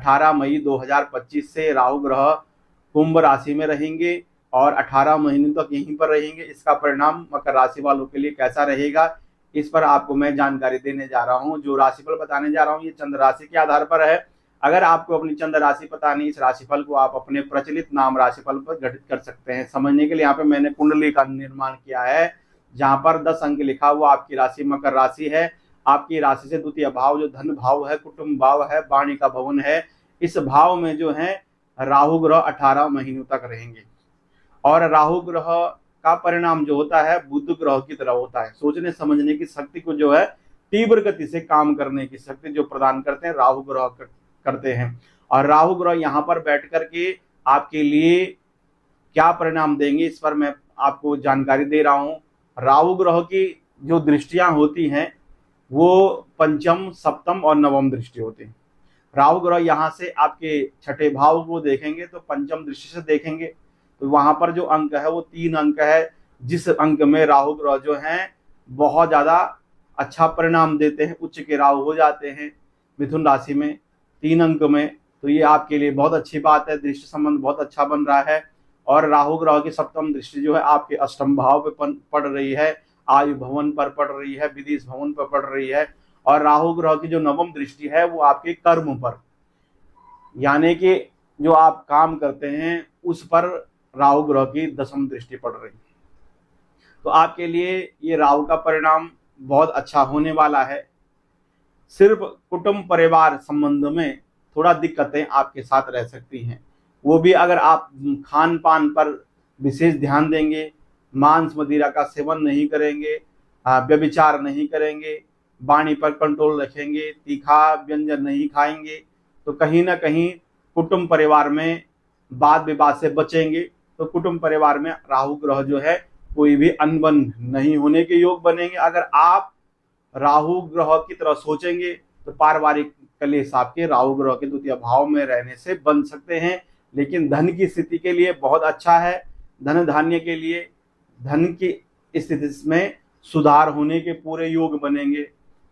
18 मई 2025 से राहु ग्रह कुंभ राशि में रहेंगे और 18 महीने तक यहीं पर रहेंगे। इसका परिणाम मकर राशि वालों के लिए कैसा रहेगा, इस पर आपको मैं जानकारी देने जा रहा हूं। जो राशिफल बताने जा रहा हूं ये चंद्र राशि के आधार पर है। अगर आपको अपनी चंद्र राशि पता नहीं, इस राशिफल को आप अपने प्रचलित नाम राशिफल पर गठित कर सकते हैं। समझने के लिए यहाँ पे मैंने कुंडली का निर्माण किया है, जहां पर 10 अंक लिखा हुआ आपकी राशि मकर राशि है। आपकी राशि से द्वितीय भाव जो धन भाव है, कुटुंब भाव है, वाणी का भवन है, इस भाव में जो है राहु ग्रह 18 महीनों तक रहेंगे। और राहु ग्रह का परिणाम जो होता है बुध ग्रह की तरह होता है। सोचने समझने की शक्ति को जो है तीव्र गति से काम करने की शक्ति जो प्रदान करते हैं राहु ग्रह करते हैं। और राहु ग्रह यहाँ पर बैठ करके आपके लिए क्या परिणाम देंगे, इस पर मैं आपको जानकारी दे रहा हूँ। राहु ग्रह की जो दृष्टियां होती हैं वो पंचम, सप्तम और नवम दृष्टि होती है। राहु ग्रह यहाँ से आपके छठे भाव को देखेंगे तो पंचम दृष्टि से देखेंगे, तो वहां पर जो अंक है वो 3 अंक है, जिस अंक में राहु ग्रह जो है बहुत ज्यादा अच्छा परिणाम देते हैं, उच्च के राहु हो जाते हैं मिथुन राशि में 3 अंक में। तो ये आपके लिए बहुत अच्छी बात है, दृष्टि संबंध बहुत अच्छा बन रहा है। और राहु ग्रह की सप्तम दृष्टि जो है आपके अष्टम भाव पे पड़ रही है, आयु भवन पर पड़ रही है, विदेश भवन पर पड़ रही है। और राहु ग्रह की जो नवम दृष्टि है वो आपके कर्म पर, यानी कि जो आप काम करते हैं उस पर राहु ग्रह की दसम दृष्टि पड़ रही है। तो आपके लिए ये राहु का परिणाम बहुत अच्छा होने वाला है। सिर्फ कुटुंब परिवार संबंध में थोड़ा दिक्कतें आपके साथ रह सकती हैं, वो भी अगर आप खान पान पर विशेष ध्यान देंगे, मांस मदिरा का सेवन नहीं करेंगे, व्यभिचार नहीं करेंगे, वाणी पर कंट्रोल रखेंगे, तीखा व्यंजन नहीं खाएंगे, तो कहीं ना कहीं कुटुंब परिवार में वाद विवाद से बचेंगे। तो कुटुंब परिवार में राहु ग्रह जो है कोई भी अनबन नहीं होने के योग बनेंगे। अगर आप राहु ग्रह की तरह सोचेंगे तो पारिवारिक कलेश आपके राहु ग्रह के द्वितीय भाव में रहने से बन सकते हैं। लेकिन धन की स्थिति के लिए बहुत अच्छा है, धन धान्य के लिए धन की स्थिति में सुधार होने के पूरे योग बनेंगे,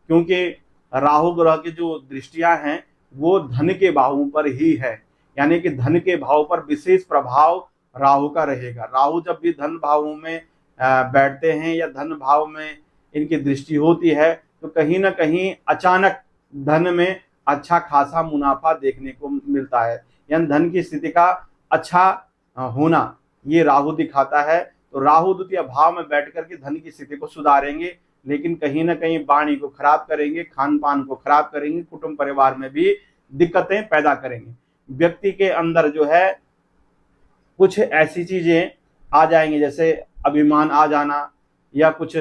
क्योंकि राहु ग्रह की जो दृष्टियां हैं वो धन के भावों पर ही है, यानी कि धन के भाव पर विशेष प्रभाव राहु का रहेगा। राहु जब भी धन भावों में बैठते हैं या धन भाव में इनकी दृष्टि होती है तो कहीं ना कहीं अचानक धन में अच्छा खासा मुनाफा देखने को मिलता है, यानी धन की स्थिति का अच्छा होना ये राहु दिखाता है। तो राहु द्वितीय भाव में बैठ करके धन की स्थिति को सुधारेंगे, लेकिन कहीं ना कहीं वाणी को खराब करेंगे, खान पान को खराब करेंगे, कुटुंब परिवार में भी दिक्कतें पैदा करेंगे। व्यक्ति के अंदर जो है कुछ ऐसी चीजें आ जाएंगी जैसे अभिमान आ जाना, या कुछ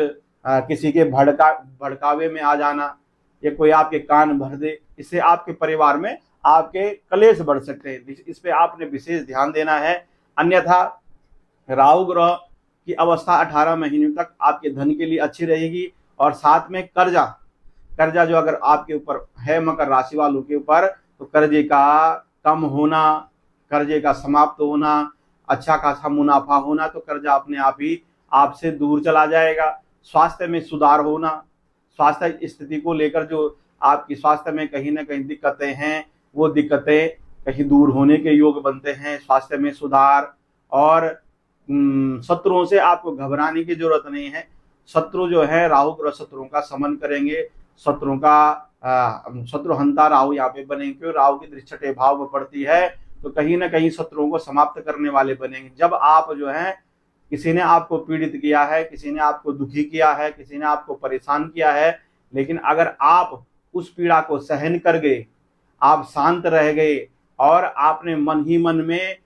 किसी के भड़कावे में आ जाना, या कोई आपके कान भर दे, इससे आपके परिवार में आपके कलेश बढ़ सकते हैं। इस पे आपने विशेष ध्यान देना है। अन्यथा राहु ग्रह की अवस्था 18 महीनों तक आपके धन के लिए अच्छी रहेगी। और साथ में कर्जा जो अगर आपके ऊपर है मकर राशि वालों के ऊपर, तो कर्जे का कम होना, कर्जे का समाप्त होना, अच्छा खासा मुनाफा होना, तो कर्जा अपने आप ही आपसे दूर चला जाएगा। स्वास्थ्य में सुधार होना, स्वास्थ्य स्थिति को लेकर जो आपकी स्वास्थ्य में कहीं ना कहीं दिक्कतें हैं वो दिक्कतें कहीं दूर होने के योग बनते हैं। स्वास्थ्य में सुधार, और शत्रुओं से आपको घबराने की जरूरत नहीं है। शत्रु जो है राहु ग्रह शत्रुओं का समन करेंगे, शत्रुओं का शत्रुहंता राहु यहाँ पे बनेंगे, क्योंकि राहु की दृष्टि छठे भाव में पड़ती है, तो कहीं ना कहीं शत्रुओं को समाप्त करने वाले बनेंगे। जब आप जो है किसी ने आपको पीड़ित किया है, किसी ने आपको दुखी किया है, किसी ने आपको परेशान किया है, लेकिन अगर आप उस पीड़ा को सहन कर गए, आप शांत रह गए और आपने मन ही मन में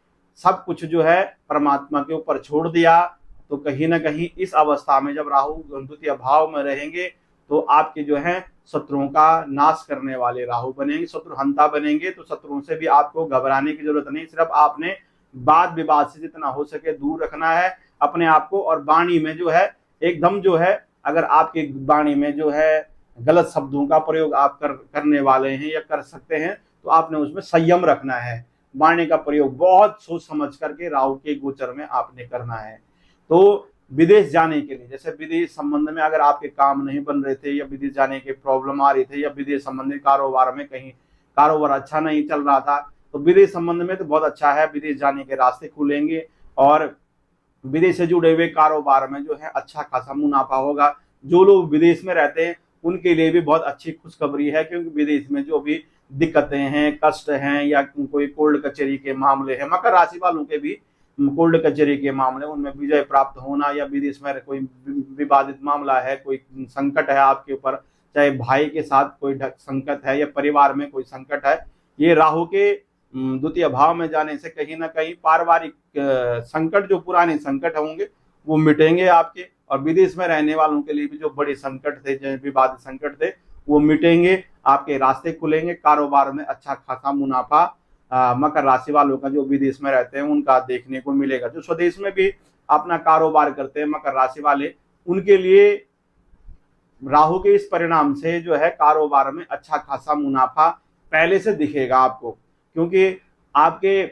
सब कुछ जो है परमात्मा के ऊपर छोड़ दिया, तो कहीं ना कहीं इस अवस्था में जब राहु द्वितीय भाव में रहेंगे तो आपके जो है शत्रुओं का नाश करने वाले राहु बनेंगे, शत्रुहंता बनेंगे। तो शत्रुओं से भी आपको घबराने की जरूरत नहीं, सिर्फ आपने वाद विवाद से जितना हो सके दूर रखना है अपने आप को। और वाणी में जो है एकदम जो है, अगर आपके वाणी में जो है गलत शब्दों का प्रयोग आप करने वाले हैं या कर सकते हैं, तो आपने उसमें संयम रखना है। वाणी का प्रयोग बहुत सोच समझ करके राहु के गोचर में आपने करना है। तो विदेश जाने के लिए, जैसे विदेश संबंध में अगर आपके काम नहीं बन रहे थे, या विदेश जाने के प्रॉब्लम आ रही थे, या विदेश संबंधित कारोबार में कहीं कारोबार अच्छा नहीं चल रहा था, तो विदेश संबंध में तो बहुत अच्छा है, विदेश जाने के रास्ते खुलेंगे और विदेश से जुड़े हुए कारोबार में जो है अच्छा खासा मुनाफा होगा। जो लोग विदेश में रहते हैं उनके लिए भी बहुत अच्छी खुशखबरी है, क्योंकि विदेश में जो भी दिक्कतें हैं, कष्ट हैं, या कोई कोर्ट कचहरी के मामले हैं, मकर राशि वालों के भी कोर्ट कचहरी के मामले, उनमें विजय प्राप्त होना, या विदेश में कोई विवादित मामला है, कोई संकट है आपके ऊपर, चाहे भाई के साथ कोई संकट है या परिवार में कोई संकट है, ये राहु के द्वितीय भाव में जाने से कहीं ना कहीं पारिवारिक संकट, जो पुराने संकट होंगे वो मिटेंगे आपके, और विदेश में रहने वालों के लिए भी जो बड़े संकट थे, जो विवादित संकट थे, वो मिटेंगे, आपके रास्ते खुलेंगे, कारोबार में अच्छा खासा मुनाफा मकर राशि वालों का जो विदेश में रहते हैं उनका देखने को मिलेगा। जो स्वदेश में भी अपना कारोबार करते हैं मकर राशि वाले, उनके लिए राहु के इस परिणाम से जो है कारोबार में अच्छा खासा मुनाफा पहले से दिखेगा आपको, क्योंकि आपके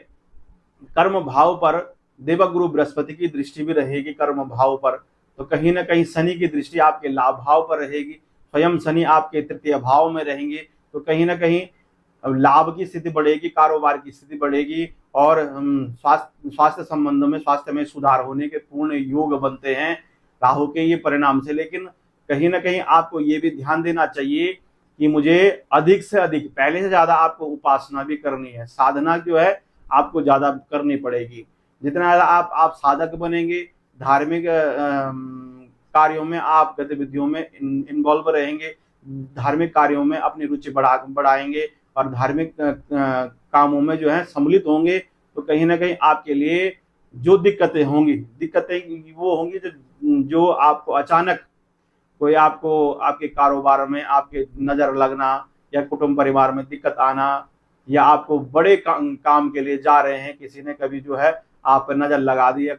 कर्म भाव पर देवगुरु बृहस्पति की दृष्टि भी रहेगी कर्म भाव पर, तो कहीं ना कहीं शनि की दृष्टि आपके लाभ भाव पर रहेगी, स्वयं शनि आपके तृतीय भाव में रहेंगे, तो कहीं ना कहीं लाभ की स्थिति बढ़ेगी, कारोबार की स्थिति बढ़ेगी, और स्वास्थ्य संबंध में, स्वास्थ्य में सुधार होने के पूर्ण योग बनते हैं राहु के ये परिणाम से। लेकिन कहीं ना कहीं आपको ये भी ध्यान देना चाहिए कि मुझे अधिक से अधिक, पहले से ज्यादा आपको उपासना भी करनी है, साधना जो है आपको ज्यादा करनी पड़ेगी। जितना ज्यादा आप साधक बनेंगे, धार्मिक कार्यों में आप गतिविधियों में इन्वॉल्व रहेंगे, धार्मिक कार्यों में अपनी रुचि बढ़ाएंगे और धार्मिक कामों में जो है सम्मिलित होंगे, तो कहीं ना कहीं आपके लिए जो दिक्कतें वो होंगी जो आपको अचानक कोई आपको आपके कारोबार में आपके नजर लगना, या कुटुंब परिवार में दिक्कत आना, या आपको बड़े काम के लिए जा रहे हैं, किसी ने कभी जो है आप पर नजर लगा दी, या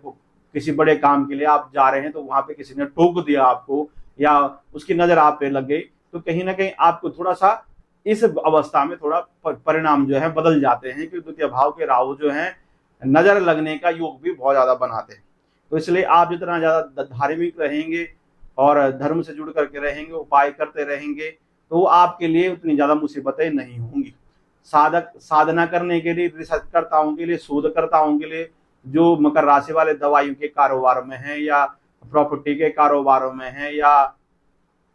किसी बड़े काम के लिए आप जा रहे हैं तो वहां पे किसी ने टोक दिया आपको, या उसकी नजर आप पे लग गई, तो कहीं ना कहीं आपको थोड़ा सा इस अवस्था में थोड़ा परिणाम जो है बदल जाते हैं, क्योंकि द्वितीय भाव के राहु जो है नजर लगने का योग भी बहुत ज्यादा बनाते हैं। तो इसलिए आप जितना ज्यादा धार्मिक रहेंगे और धर्म से जुड़ करके रहेंगे, उपाय करते रहेंगे, तो आपके लिए उतनी ज्यादा मुसीबतें नहीं होंगी। साधना करने के लिए, रिसर्चकर्ताओं के लिए, शोधकर्ताओं के लिए, जो मकर राशि वाले दवाइयों के कारोबार में हैं, या प्रॉपर्टी के कारोबारों में हैं, या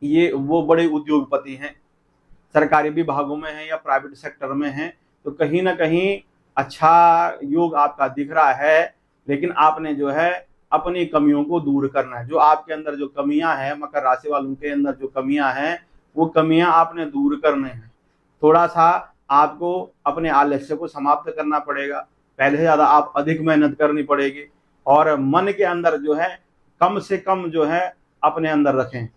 ये वो बड़े उद्योगपति हैं, सरकारी विभागों में हैं या प्राइवेट सेक्टर में हैं, तो कहीं ना कहीं अच्छा योग आपका दिख रहा है। लेकिन आपने जो है अपनी कमियों को दूर करना है, जो आपके अंदर जो कमियां हैं, मकर राशि वालों के अंदर जो कमियां हैं, वो कमियां आपने दूर करने हैं। थोड़ा सा आपको अपने आलस्य को समाप्त करना पड़ेगा, पहले से ज्यादा आप अधिक मेहनत करनी पड़ेगी, और मन के अंदर जो है कम से कम जो है अपने अंदर रखें।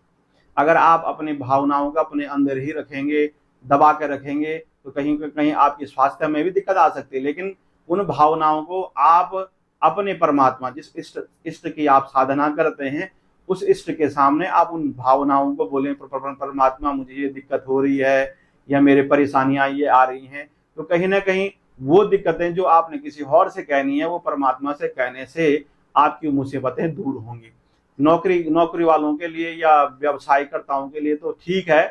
अगर आप अपनी भावनाओं का अपने अंदर ही रखेंगे, दबा के रखेंगे, तो कहीं कहीं आपकी स्वास्थ्य में भी दिक्कत आ सकती है। लेकिन उन भावनाओं को आप अपने परमात्मा, जिस इष्ट की आप साधना करते हैं, उस इष्ट के सामने आप उन भावनाओं को बोलें, परमात्मा मुझे ये दिक्कत हो रही है, या मेरे परेशानियां ये आ रही हैं, तो कहीं ना कहीं वो दिक्कतें जो आपने किसी और से कहनी है, वो परमात्मा से कहने से आपकी मुसीबतें दूर होंगी। नौकरी वालों के लिए या व्यवसायकर्ताओं के लिए तो ठीक है,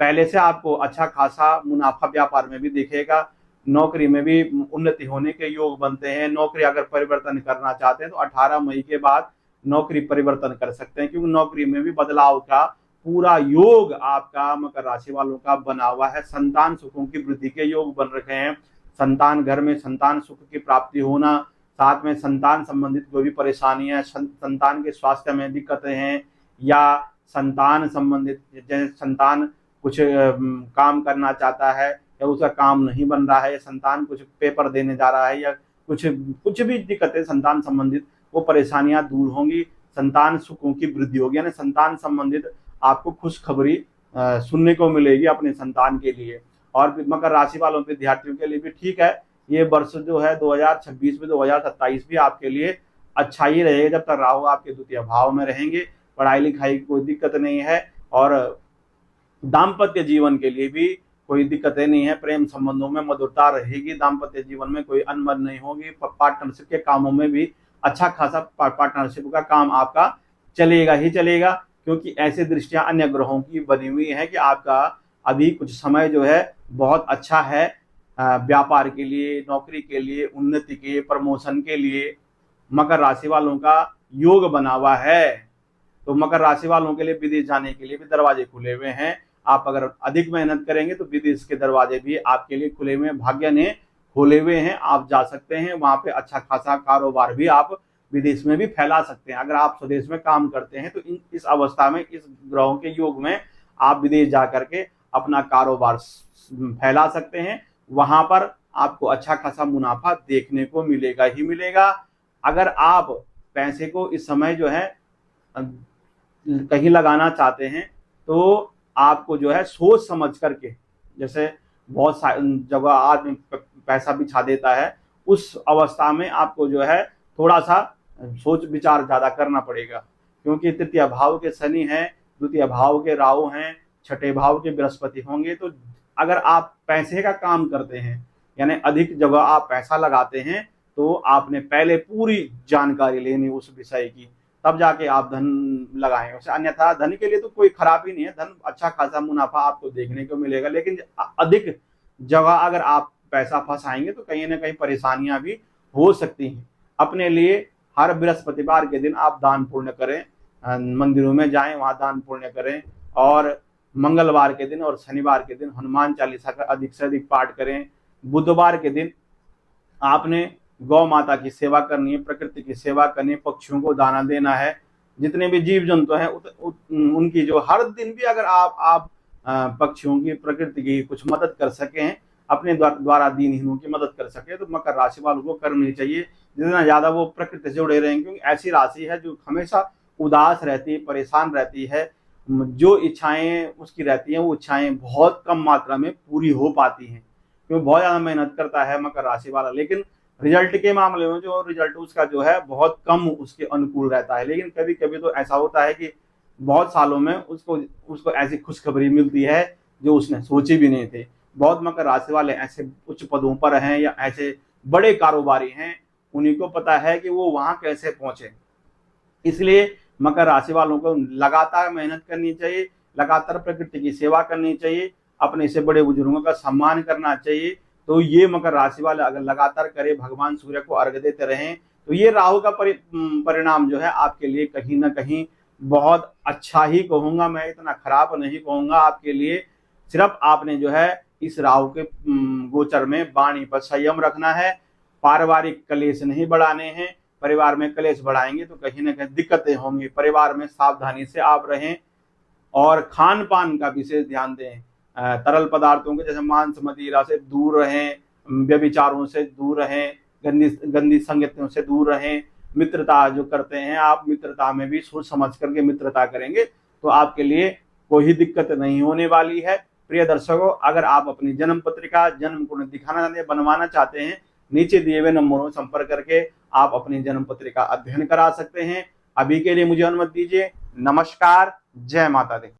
पहले से आपको अच्छा खासा मुनाफा व्यापार में भी दिखेगा, नौकरी में भी उन्नति होने के योग बनते हैं। नौकरी अगर परिवर्तन करना चाहते हैं तो 18 मई के बाद नौकरी परिवर्तन कर सकते हैं, क्योंकि नौकरी में भी बदलाव का पूरा योग आपका मकर राशि वालों का बना हुआ है। संतान सुखों की वृद्धि के योग बन रखे हैं, संतान घर में संतान सुख की प्राप्ति होना, साथ में संतान संबंधित कोई भी परेशानियां, संतान के स्वास्थ्य में दिक्कतें हैं, या संतान संबंधित, जैसे संतान कुछ काम करना चाहता है या उसका काम नहीं बन रहा है, या संतान कुछ पेपर देने जा रहा है, या कुछ भी दिक्कतें संतान संबंधित, वो परेशानियां दूर होंगी, संतान सुखों की वृद्धि होगी, यानी संतान संबंधित आपको खुशखबरी सुनने को मिलेगी अपने संतान के लिए। और मकर राशि वालों विद्यार्थियों के लिए भी ठीक है, ये वर्ष जो है 2026 में 2027 भी आपके लिए अच्छा ही रहेगा, जब तक राहु आपके द्वितीय भाव में रहेंगे। पढ़ाई लिखाई की कोई दिक्कत नहीं है, और दाम्पत्य जीवन के लिए भी कोई दिक्कतें नहीं है, प्रेम संबंधों में मधुरता रहेगी, दाम्पत्य जीवन में कोई अनबन नहीं होगी, पार्टनरशिप के कामों में भी अच्छा खासा पार्टनरशिप का काम आपका चलेगा ही चलेगा, क्योंकि ऐसे दृष्टियां अन्य ग्रहों की बनी हुई है कि आपका अभी कुछ समय जो है बहुत अच्छा है व्यापार के लिए, नौकरी के लिए, उन्नति के, प्रमोशन के लिए मकर राशि वालों का योग बना हुआ है। तो मकर राशि वालों के लिए विदेश जाने के लिए भी दरवाजे खुले हुए हैं। आप अगर अधिक मेहनत करेंगे तो विदेश के दरवाजे भी आपके लिए खुले हुए हैं, भाग्य ने खोले हुए हैं। आप जा सकते हैं वहां पे, अच्छा खासा कारोबार भी आप विदेश में भी फैला सकते हैं। अगर आप स्वदेश में काम करते हैं तो इस अवस्था में, इस ग्रहों के योग में आप विदेश जा करके अपना कारोबार फैला सकते हैं। वहां पर आपको अच्छा खासा मुनाफा देखने को मिलेगा ही मिलेगा। अगर आप पैसे को इस समय जो है कहीं लगाना चाहते हैं तो आपको जो है सोच समझ करके, जैसे बहुत जगह आदमी पैसा बिछा देता है, उस अवस्था में आपको जो है थोड़ा सा सोच विचार ज्यादा करना पड़ेगा, क्योंकि तृतीय भाव के शनि हैं, द्वितीय भाव के राहु हैं, छठे भाव के बृहस्पति होंगे। तो अगर आप पैसे का काम करते हैं, यानी अधिक जगह आप पैसा लगाते हैं, तो आपने पहले पूरी जानकारी लेनी उस विषय की, तब जाके आप धन लगाएं। वैसे अन्यथा धन के लिए तो कोई खराब ही नहीं है, धन अच्छा खासा मुनाफा आपको देखने को मिलेगा। लेकिन अधिक जगह अगर आप पैसा फंसाएंगे तो कहीं ना कहीं परेशानियां भी हो सकती हैं। अपने लिए हर बृहस्पतिवार के दिन आप दान पुण्य करें, मंदिरों में जाएं, वहां दान पुण्य करें, और मंगलवार के दिन और शनिवार के दिन हनुमान चालीसा का अधिक से अधिक पाठ करें। बुधवार के दिन आपने गौ माता की सेवा करनी है, प्रकृति की सेवा करनी है, पक्षियों को दाना देना है। जितने भी जीव जंतु हैं उनकी जो हर दिन भी अगर आप पक्षियों की, प्रकृति की कुछ मदद कर सकें, अपने द्वारा दीनहीनों की मदद कर सके, तो मकर राशि वालों को करनी चाहिए। जितना ज्यादा वो प्रकृति से जुड़े रहेंगे, क्योंकि ऐसी राशि है जो हमेशा उदास रहती है, परेशान रहती है। जो इच्छाएं उसकी रहती हैं, वो इच्छाएं बहुत कम मात्रा में पूरी हो पाती हैं, क्योंकि बहुत ज्यादा मेहनत करता है मकर राशि वाला। लेकिन रिजल्ट के मामले में जो रिजल्ट उसका जो है बहुत कम उसके अनुकूल रहता है। लेकिन कभी कभी तो ऐसा होता है कि बहुत सालों में उसको ऐसी खुशखबरी मिलती है जो उसने सोची भी नहीं थी। बहुत मकर राशि वाले ऐसे उच्च पदों पर हैं या ऐसे बड़े कारोबारी हैं, उन्हीं को पता है कि वो वहां कैसे पहुंचे। इसलिए मकर राशि वालों को लगातार मेहनत करनी चाहिए, लगातार प्रकृति की सेवा करनी चाहिए, अपने से बड़े बुजुर्गों का सम्मान करना चाहिए। तो ये मकर राशि वाले अगर लगातार करें, भगवान सूर्य को अर्घ्य देते रहें, तो ये राहु का परिणाम जो है आपके लिए कहीं ना कहीं बहुत अच्छा ही कहूंगा मैं, इतना खराब नहीं कहूंगा आपके लिए। सिर्फ आपने जो है इस राहु के गोचर में वाणी पर संयम रखना है, पारिवारिक कलेश नहीं बढ़ाने हैं। परिवार में कलेश बढ़ाएंगे तो कहीं ना कहीं दिक्कतें होंगी। परिवार में सावधानी से आप रहें और खान पान का विशेष ध्यान दें। तरल पदार्थों के जैसे मांस मदिरा से दूर रहें, व्यभिचारों से दूर रहें, गंदी संगतियों से दूर रहें। मित्रता जो करते हैं आप, मित्रता में भी सोच समझ करके मित्रता करेंगे तो आपके लिए कोई दिक्कत नहीं होने वाली है। प्रिय दर्शकों, अगर आप अपनी जन्म पत्रिका, जन्म कुंडली दिखाना चाहते हैं, बनवाना चाहते हैं, नीचे दिए हुए नंबरों में संपर्क करके आप अपनी जन्म पत्रिका अध्ययन करा सकते हैं। अभी के लिए मुझे अनुमति दीजिए। नमस्कार, जय माता दी।